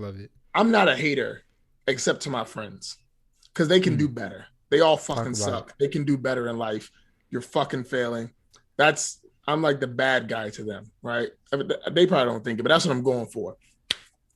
Love it. I'm not a hater except to my friends because they can do Mm. better. They all Talk fucking about it. suck. They can do better in life. You're fucking failing. That's I'm like the bad guy to them, right? They probably don't think it, but that's what I'm going for.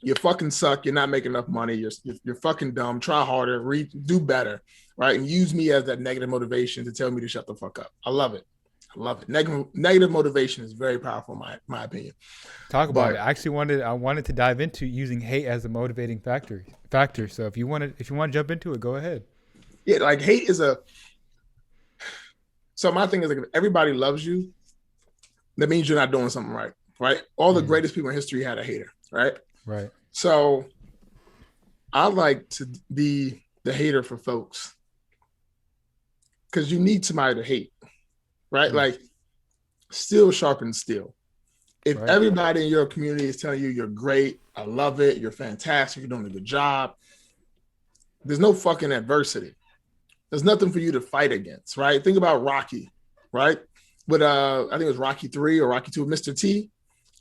You fucking suck. You're not making enough money. You're fucking dumb. Try harder. Do better, right? And use me as that negative motivation to tell me to shut the fuck up. I love it. I love it. Negative motivation is very powerful, in my opinion. Talk about it. But I wanted to dive into using hate as a motivating factor. So if you want to jump into it, go ahead. yeah, like hate is a. So my thing is like if everybody loves you, that means you're not doing something right, right? All the Mm. greatest people in history had a hater, right? Right. So I like to be the hater for folks because you need somebody to hate, right? Mm. Like steel sharpens steel. If Right. everybody in your community is telling you you're great, I love it, you're fantastic, you're doing a good job, there's no fucking adversity. There's nothing for you to fight against, right? Think about Rocky, right? But I think it was Rocky 3 or Rocky 2, Mr. T.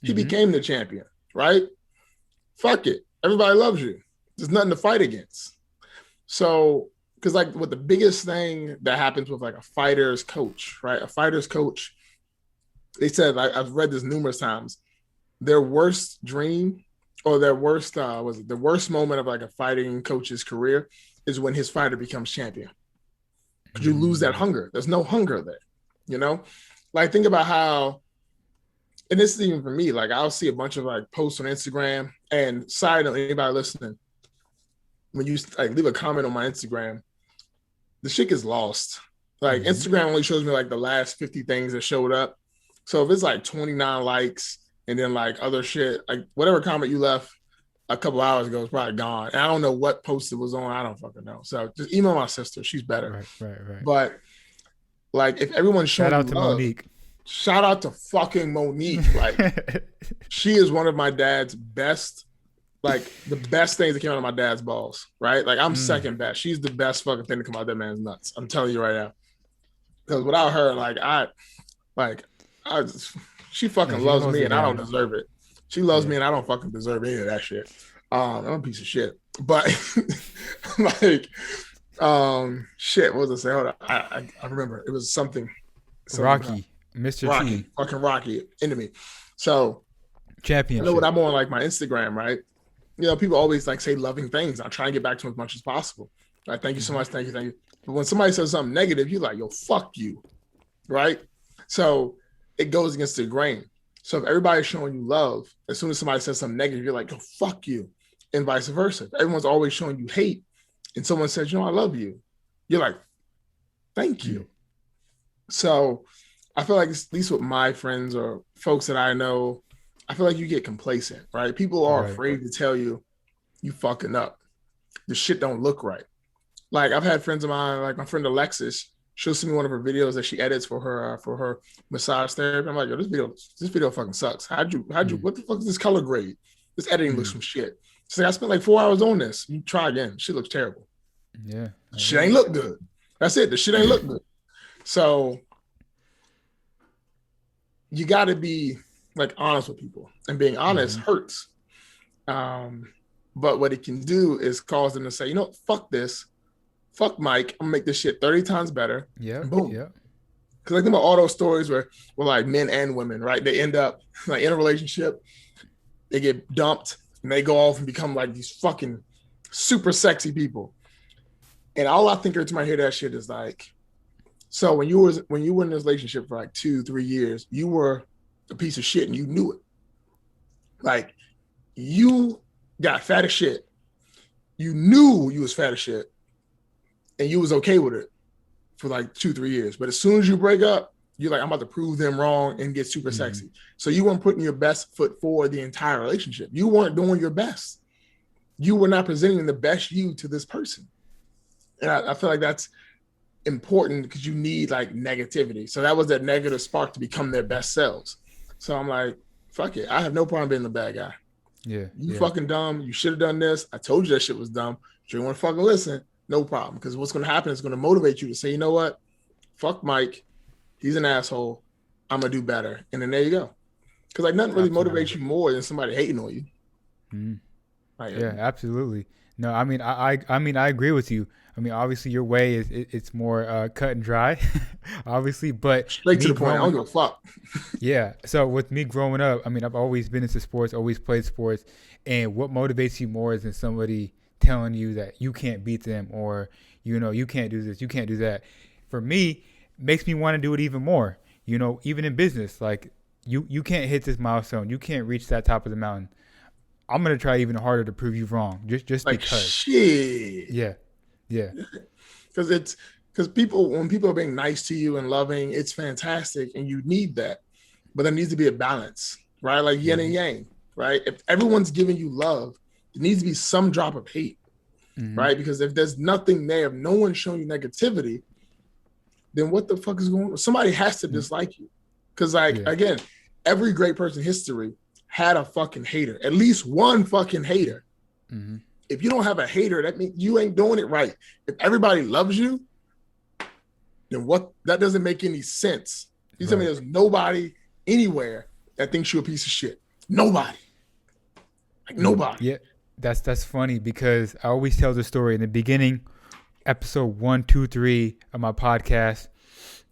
He Mm-hmm. became the champion, right? Fuck it. Everybody loves you. There's nothing to fight against. So, because like what the biggest thing that happens with like a fighter's coach, right? A fighter's coach, they said, I've read this numerous times, their worst dream or their worst was it the worst moment of like a fighting coach's career is when his fighter becomes champion. Because you lose that Mm. hunger. There's no hunger there, you know? Like think about how, and this is even for me, like I'll see a bunch of like posts on Instagram and side note, anybody listening, when you like leave a comment on my Instagram, the shit gets lost. Like Mm-hmm. Instagram only shows me like the last 50 things that showed up. So if it's like 29 likes and then like other shit, like whatever comment you left a couple hours ago is probably gone. And I don't know what post it was on. I don't fucking know. So just email my sister. She's better. Right. Right. Right. But like if everyone's Shout showing you out to love, Monique. shout out to fucking Monique. Like she is one of my dad's best, like the best things that came out of my dad's balls, right? Like I'm Mm. second best. She's the best fucking thing to come out of that man's nuts. I'm telling you right now. Because without her, like I just, she Yeah, fucking she loves holds me it and I don't down. deserve it. She loves Yeah. me and I don't fucking deserve any of that shit. I'm a piece of shit. But like shit, what was I say? Hold on. I remember it was something Rocky, Mr. Rocky, T, fucking Rocky into me. So I know what championship. I'm on like my Instagram, right? You know, people always like say loving things. I try and get back to them as much as possible. Like, thank you so Mm-hmm. much, thank you, thank you. But when somebody says something negative, you're like, yo, fuck you, right? So it goes against the grain. So if everybody's showing you love, as soon as somebody says something negative, you're like, yo, fuck you, and vice versa. If everyone's always showing you hate, and someone says, you know, I love you, you're like, thank Mm. you. So I feel like, at least with my friends or folks that I know, I feel like you get complacent, right? People are Right. afraid to tell you you fucking up. The shit don't look right. Like I've had friends of mine, like my friend Alexis, she'll send me one of her videos that she edits for her massage therapy. I'm like, yo, this video fucking sucks. Mm. What the fuck is this color grade? This editing looks Mm. some shit. She's like, I spent like 4 hours on this. You try again. Shit looks terrible. Yeah, I Shit hear ain't you. look good. That's it. The shit ain't look good. So you got to be like honest with people, and being honest Mm-hmm. hurts. But what it can do is cause them to say, you know, fuck this, fuck Mike, I'm gonna make this shit 30 times better, Yep. and boom. Yep. Because like think about all those stories where like men and women, right? They end up like in a relationship, they get dumped, and they go off and become like these fucking super sexy people. And all I think every time I hear that shit is like, so when you were in this relationship for like 2, 3 years, you were a piece of shit and you knew it. Like you got fat as shit. You knew you was fat as shit, and you was okay with it for like 2, 3 years. But as soon as you break up, you're like, I'm about to prove them wrong and get super Mm-hmm. sexy. So you weren't putting your best foot forward the entire relationship. You weren't doing your best. You were not presenting the best you to this person. And I feel like that's important because you need like negativity. So that was that negative spark to become their best selves. So I'm like, fuck it. I have no problem being the bad guy. Yeah. You Yeah. fucking dumb. You should have done this. I told you that shit was dumb. But you want to fucking listen. No problem. Because what's going to happen is going to motivate you to say, you know what? Fuck Mike. He's an asshole. I'm going to do better. And then there you go. Because like nothing really Absolutely. motivates you more than somebody hating on you. Mm. Like, Yeah, absolutely. No, I mean, I mean, I agree with you. I mean, obviously, your way is it's more cut and dry, obviously. But straight to me the point. I don't growing, give a fuck. yeah. So with me growing up, I mean, I've always been into sports, always played sports, and what motivates you more is than somebody telling you that you can't beat them or you can't do this, you can't do that. For me, makes me want to do it even more. Even in business, like you can't hit this milestone, you can't reach that top of the mountain. I'm gonna try even harder to prove you wrong, just Like because. shit. Yeah, yeah, Because when people are being nice to you and loving, it's fantastic, and you need that. But there needs to be a balance, right? Like yin and yang, right? If everyone's giving you love, there needs to be some drop of hate, mm-hmm. right? Because if there's nothing there, if no one's showing you negativity, then what the fuck is going on? Somebody has to dislike you. Because, like, Yeah, again, every great person in history had a fucking hater, at least one fucking hater. mm-hmm. If you don't have a hater, that means you ain't doing it right. If everybody loves you, then what? That doesn't make any sense. You tell me there's nobody anywhere that thinks you're a piece of shit. Nobody. Like nobody. Yeah, that's funny because I always tell the story in the beginning, episode 1, 2, 3 of my podcast.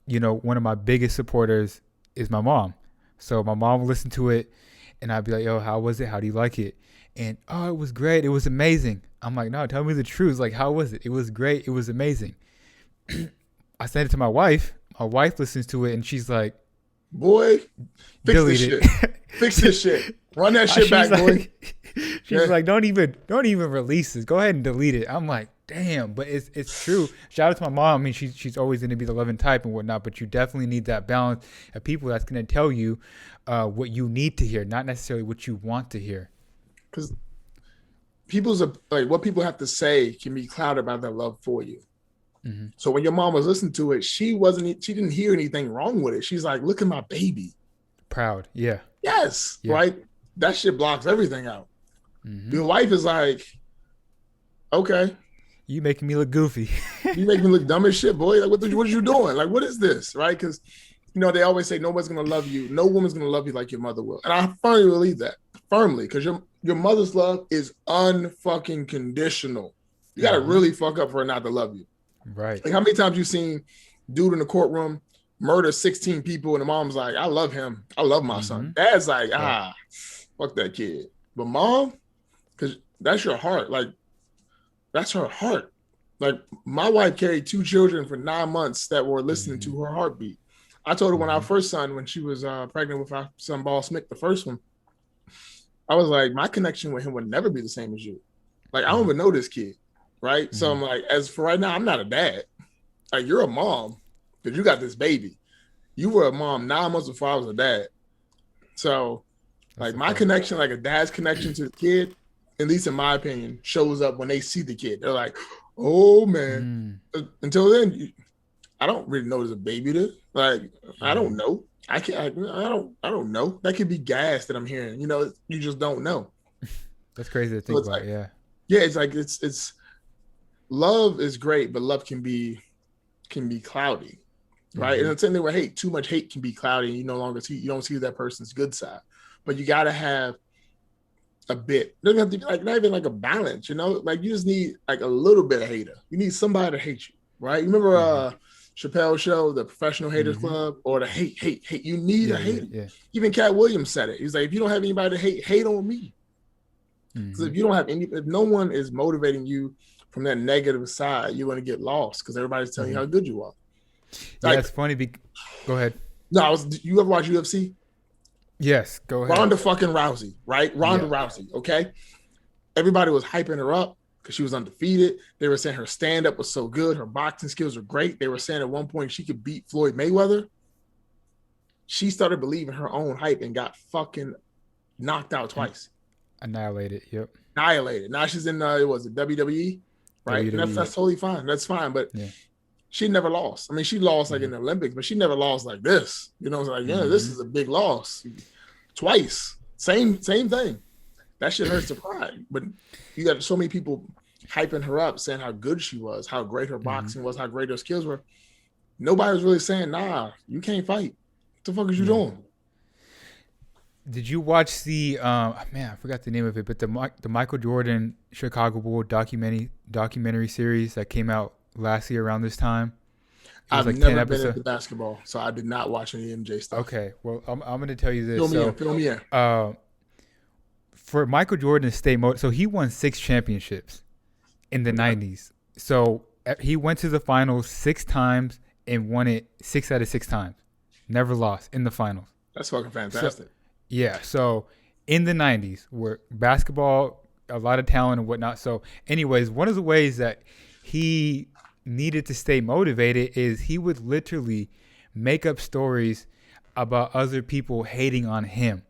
One of my biggest supporters is my mom. So my mom will listen to it, and I'd be like, "Yo, how was it? How do you like it?" And oh, it was great. It was amazing. I'm like, "No, tell me the truth. Like, how was it? It was great. It was amazing." I sent it to my wife. My wife listens to it, and she's like, boy, fix this delete shit. it. Fix this shit. Run that shit back, boy. She's like, don't even release this. Go ahead and delete it. I'm like, damn, but it's true. Shout out to my mom. I mean, she's always going to be the loving type and whatnot, but you definitely need that balance of people that's going to tell you what you need to hear, not necessarily what you want to hear. Because what people have to say can be clouded by their love for you. Mm-hmm. So when your mom was listening to it, she didn't hear anything wrong with it. She's like, look at my baby. Proud. Yeah. Yes. Yeah. Right. That shit blocks everything out. Mm-hmm. Your wife is like, okay. You making me look goofy. You make me look dumb as shit, boy. Like, what are you doing? Like, what is this? Right? Because, they always say nobody's going to love you. No woman's going to love you like your mother will. And I firmly believe that. Firmly. Because your mother's love is unfucking conditional. You got to really fuck up for her not to love you. Right. Like, how many times you seen dude in the courtroom murder 16 people and the mom's like, I love him. I love my son. Dad's like, fuck that kid. But mom, because that's your heart. Like, that's her heart. Like, my wife carried 2 children for 9 months that were listening to her heartbeat. I told her when our first son, when she was pregnant with our son, Ball Smith, the first one, I was like, my connection with him would never be the same as you. Like, I don't even know this kid. Right. So I'm like, as for right now, I'm not a dad. Like, you're a mom because you got this baby. You were a mom 9 months before I was a dad. So like my connection, like a dad's connection to the kid, at least in my opinion, shows up when they see the kid. They're like, oh man. Until then, I don't really know there's a baby there. Like, I don't know. I don't know. That could be gas that I'm hearing. You just don't know. That's crazy to think about. Like, yeah. Yeah. It's like, it's love is great, but love can be cloudy, right? And it's the same thing with hate. Too much hate can be cloudy, and you don't see that person's good side. But you got to have a bit. It doesn't have to be like not even like a balance, Like you just need like a little bit of hater. You need somebody to hate you, right? You remember Chappelle's show, the Professional Haters Club, or the hate. You need a hater. Yeah. Even Cat Williams said it. He's like, if you don't have anybody to hate on me. Because if you don't have if no one is motivating you from that negative side, you're going to get lost because everybody's telling you how good you are. Like, it's funny. Go ahead. No, you ever watch UFC? Yes, go ahead. Ronda fucking Rousey, right? Ronda Rousey, okay? Everybody was hyping her up because she was undefeated. They were saying her stand-up was so good. Her boxing skills were great. They were saying at one point she could beat Floyd Mayweather. She started believing her own hype and got fucking knocked out twice. Annihilated, yep. Annihilated. Now she's in, WWE? Right. And that's totally fine. That's fine. But she never lost. I mean, she lost like in the Olympics, but she never lost like this. It's like, this is a big loss. Twice. Same thing. That shit hurts the pride. But you got so many people hyping her up, saying how good she was, how great her boxing was, how great her skills were. Nobody was really saying, nah, you can't fight. What the fuck is you doing? Did you watch the man? I forgot the name of it, but the Michael Jordan Chicago Bull documentary series that came out last year around this time. It was I've like 10 never been episodes. into basketball, so I did not watch any MJ stuff. Okay, well I'm going to tell you Fill this. me in. So Fill me in. for Michael Jordan to stay so he won 6 championships in the Okay. 90s. So he went to the finals 6 times and won it 6 out of 6 times. Never lost in the finals. That's fucking So fantastic. yeah, so in the 90s, where basketball, a lot of talent and whatnot. So, anyways, one of the ways that he needed to stay motivated is he would literally make up stories about other people hating on him.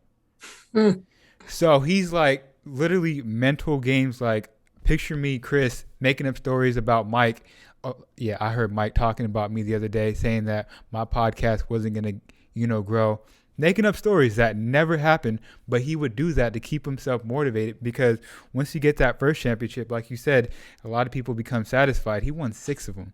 Mm. So he's like literally mental games like picture me, Chris, making up stories about Mike. Oh, yeah, I heard Mike talking about me the other day saying that my podcast wasn't going to, grow. Making up stories that never happened, but he would do that to keep himself motivated because once you get that first championship, like you said, a lot of people become satisfied. He won 6 of them.